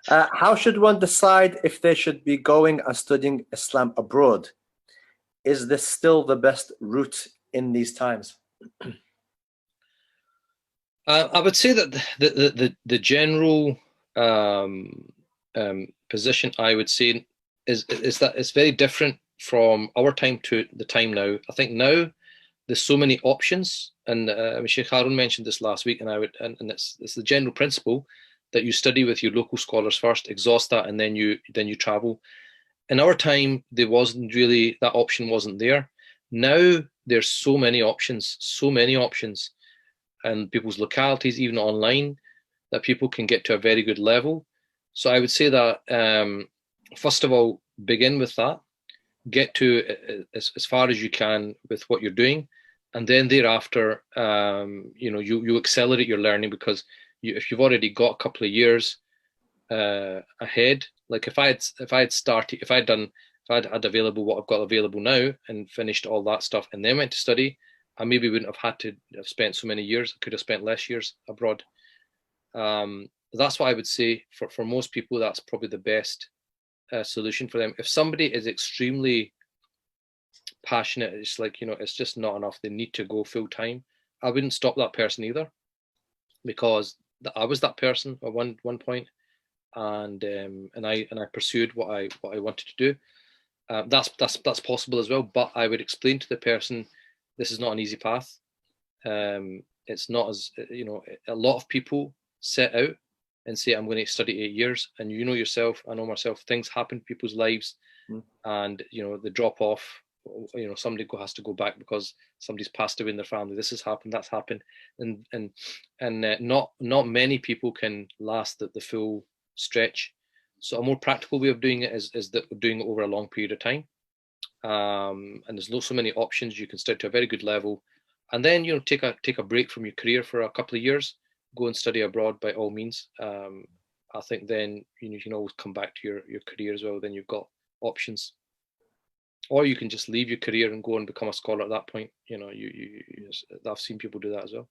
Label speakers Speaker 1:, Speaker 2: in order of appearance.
Speaker 1: How should one decide if they should be going and studying Islam abroad? Is this still the best route in these times?
Speaker 2: I would say that the general position I would say is that it's very different from our time to the time now. I think now there's so many options, and Sheikh Harun mentioned this last week, and and it's the general principle that you study with your local scholars first, exhaust that, and then you travel. In our time, there wasn't really that option wasn't there. Now there's so many options, and people's localities, even online, that people can get to a very good level. So I would say that first of all, begin with that, get to as far as you can with what you're doing, and then thereafter, you accelerate your learning because if you've already got a couple of years ahead, like if I'd had available what I've got available now and finished all that stuff and then went to study, I maybe wouldn't have had to have spent so many years. I could have spent less years abroad. That's what I would say for most people. That's probably the best solution for them. If somebody is extremely passionate, it's like, it's just not enough. They need to go full time. I wouldn't stop that person either, because I was that person at one point, and I pursued what I wanted to do. That's possible as well. But I would explain to the person, this is not an easy path. It's not as a lot of people set out and say, I'm going to study 8 years, and yourself, I know myself, things happen in people's lives, and the drop off. Somebody has to go back because somebody's passed away in their family. This has happened, that's happened, and not many people can last the full stretch. So a more practical way of doing it is doing it over a long period of time. And there's not so many options. You can start to a very good level, and then take a break from your career for a couple of years, go and study abroad by all means. I think then you can always come back to your career as well. Then you've got options, or you can just leave your career and go and become a scholar at that point. I've seen people do that as well.